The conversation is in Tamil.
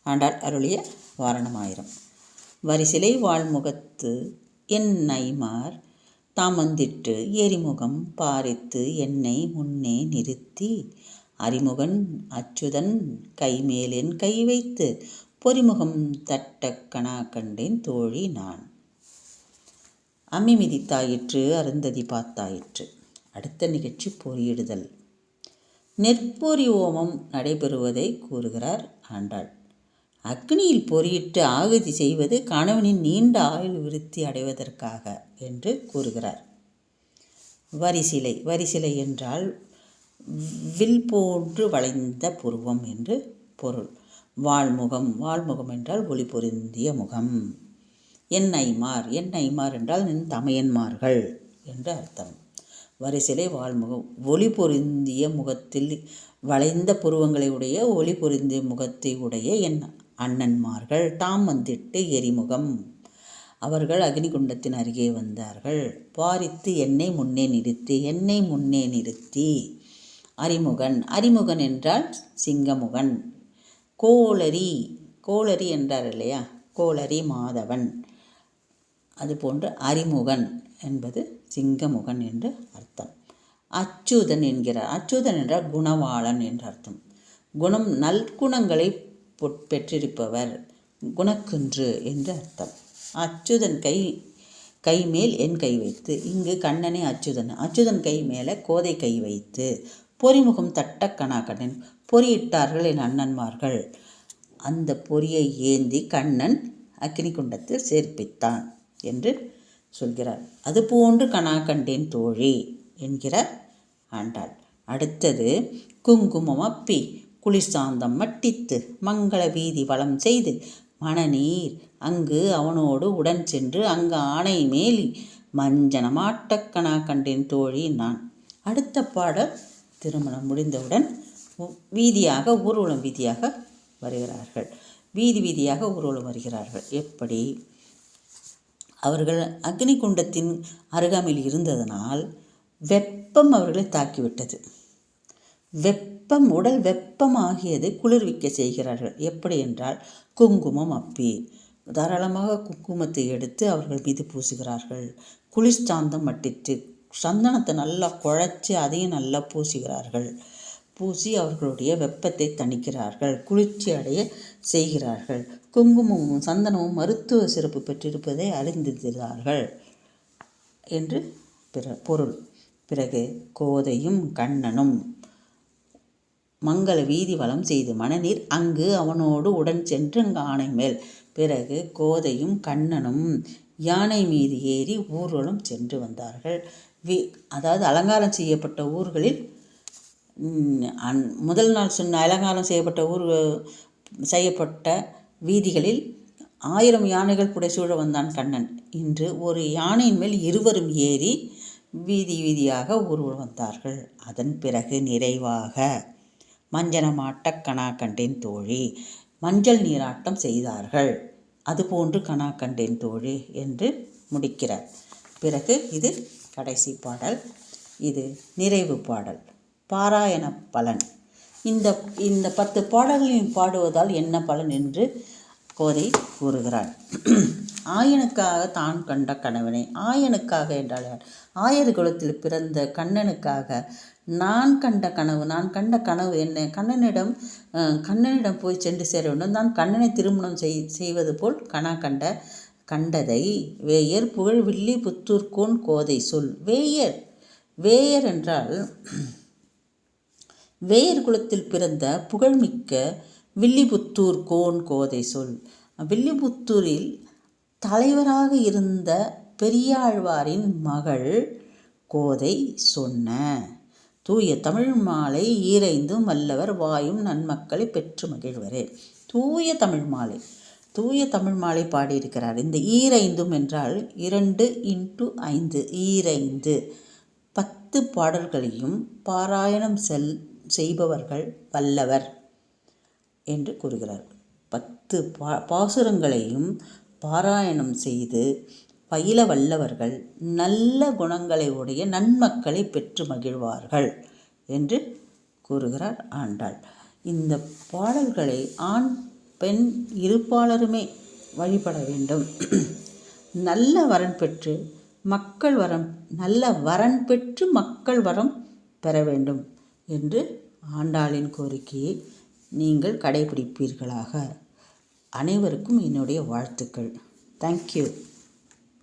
ஆண்டாள் அருளிய வாரணமாயிரம். வரிசிலை வாழ்முகத்து என் நைமார் தாமந்திட்டு எரிமுகம் பாரித்து என்னை முன்னே நிறுத்தி அறிமுகன் அச்சுதன் கைமேலென் கை வைத்து பொறிமுகம் தட்டக் கணா கண்டேன் தோழி நான். அம்மி மிதித்தாயிற்று, அருந்ததி பார்த்தாயிற்று. அடுத்த நிகழ்ச்சி பொறியிடுதல். நெற்பொறி ஓமம் நடைபெறுவதை கூறுகிறார் ஆண்டாள். அக்னியில் பொறியிட்டு ஆகுதி செய்வது கணவனின் நீண்ட ஆயுள் விருத்தி அடைவதற்காக என்று கூறுகிறார். வரிசிலை. வரிசிலை என்றால் வில் போன்று வளைந்த புருவம் என்று பொருள். வாழ்முகம். வாழ்முகம் என்றால் ஒளி பொருந்திய முகம். என்ஐமார். என்ஐமார் என்றால் நின் தமையன்மார்கள் என்று அர்த்தம். வரிசிலை வாழ்முகம். ஒளி பொருந்திய முகத்தில் வளைந்த புருவங்களை உடைய ஒளி பொருந்திய முகத்தை உடைய என் அண்ணன்மார்கள். தாம் வந்திட்டு எரிமுகம். அவர்கள் அக்னிகுண்டத்தின் அருகே வந்தார்கள். பாரித்து என்னை முன்னே நிறுத்தி. என்னை முன்னே நிறுத்தி. அறிமுகன். அறிமுகன் என்றால் சிங்கமுகன். கோளரி. கோளரி என்றார் இல்லையா, கோளரி மாதவன். அதுபோன்று அறிமுகன் என்பது சிங்கமுகன் என்று அர்த்தம். அச்சுதன் என்கிறார். அச்சுதன் என்றால் குணவாளன் என்று அர்த்தம். குணம் நல்குணங்களை பெற்றிருப்பவர், குணக்குன்று என்று அர்த்தம். அச்சுதன் கை மேல் என் கை வைத்து. இங்கு கண்ணனே அச்சுதன். அச்சுதன் கை மேலே கோதை கை வைத்து பொறிமுகம் தட்ட கணா கண்ணன். பொறியிட்டார்கள் என் அண்ணன்மார்கள். அந்த பொறியை ஏந்தி கண்ணன் அக்னி குண்டத்தில் சேர்ப்பித்தான் என்று சொல்கிறார். அதுபோன்று கணா கண்டேன் தோழி என்கிறார் ஆண்டாள். அடுத்தது குங்குமம் அப்பி குளிர்சாந்தம் மட்டித்து மங்கள வீதி வளம் செய்து மணநீர் அங்கு அவனோடு உடன் சென்று அங்கு ஆணை மேல் மஞ்சனமாட்டக் கணா கண்டேன் தோழி நான். அடுத்த பாடல் திருமணம் முடிந்தவுடன் வீதியாக ஊர்வலம் வீதியாக வருகிறார்கள். வீதி வீதியாக ஊர்வலம் வருகிறார்கள். எப்படி? அவர்கள் அக்னி குண்டத்தின் அருகாமையில் இருந்ததனால் வெப்பம் அவர்களை தாக்கிவிட்டது. வெப்பம், உடல் வெப்பமாகியதை குளிர்விக்க செய்கிறார்கள். எப்படி என்றால் குங்குமம் அப்பி தாராளமாக குங்குமத்தை எடுத்து அவர்கள் மீது பூசுகிறார்கள். குளிர்சாந்தம் மட்டித்து சந்தனத்தை நல்லா குழைச்சி அதையும் நல்லா பூசுகிறார்கள். பூசி அவர்களுடைய வெப்பத்தை தணிக்கிறார்கள், குளிர்ச்சி அடைய செய்கிறார்கள். குங்குமமும் சந்தனமும் மருத்துவ சிறப்பு பெற்றிருப்பதை அறிந்திருக்கிறார்கள் என்று பொருள். பிறகு கோதையும் கண்ணனும் மங்கள வீதி வளம் செய்து மணநீர் அங்கு அவனோடு உடன் சென்று அங்கு ஆணை மேல். பிறகு கோதையும் கண்ணனும் யானை மீது ஏறி ஊர்வலம் சென்று வந்தார்கள். அதாவது அலங்காரம் செய்யப்பட்ட ஊர்களில் முதல் நாள் சொன்ன அலங்காரம் செய்யப்பட்ட வீதிகளில் 1000 யானைகள் புடைசூழ வந்தான் கண்ணன். இன்று ஒரு யானையின் மேல் இருவரும் ஏறி வீதி வீதியாக ஊர்வலம் வந்தார்கள். அதன் பிறகு நிறைவாக மஞ்சனமாட்டக் கணா கண்டேன் தோழி, மஞ்சள் நீராட்டம் செய்தார்கள். அதுபோன்று கணா கண்டேன் தோழி என்று முடிக்கிறார். பிறகு இது கடைசி பாடல். இது நிறைவு பாடல். பாராயண பலன். இந்த 10 பாடல்களையும் பாடுவதால் என்ன பலன் என்று கோதை கூறுகிறார். ஆயனுக்காக தான் கண்ட கணவனை. ஆயனுக்காக என்றால் ஆயர் குலத்தில் பிறந்த கண்ணனுக்காக நான் கண்ட கனவு என்ன? கண்ணனிடம் போய் சென்று சேர வேண்டும். நான் கண்ணனை திருமணம் செய்வது போல் கணா கண்டதை வேயர் புகழ் வில்லி புத்தூர்கோன் கோதை சொல். வேயர் என்றால் வேயர் குலத்தில் பிறந்த புகழ்மிக்க வில்லிபுத்தூர் கோன் கோதை சொல். வில்லிபுத்தூரில் தலைவராக இருந்த பெரியாழ்வாரின் மகள் கோதை சொன்ன தூய தமிழ் மாலை ஈரைந்தும் வல்லவர் வாயும் நன்மக்களை பெற்று மகிழ்வரே. தூய தமிழ் மாலை பாடியிருக்கிறார். இந்த ஈரைந்தும் என்றால் 2x5 ஈரைந்து 10 பாடல்களையும் பாராயணம் செய்பவர்கள் வல்லவர் என்று கூறுகிறார். 10 பாசுரங்களையும் பாராயணம் செய்து பயில வல்லவர்கள் நல்ல குணங்களை உடைய நன்மக்களை பெற்று மகிழ்வார்கள் என்று கூறுகிறார் ஆண்டாள். இந்த பாடல்களை ஆண் பெண் இருப்பாளருமே வழிபட வேண்டும். நல்ல வரன் பெற்று மக்கள் வரம் பெற வேண்டும் என்று ஆண்டாளின் கோரிக்கையை நீங்கள் கடைபிடிப்பீர்களாக. அனைவருக்கும் என்னுடைய வாழ்த்துக்கள். தேங்க்யூ.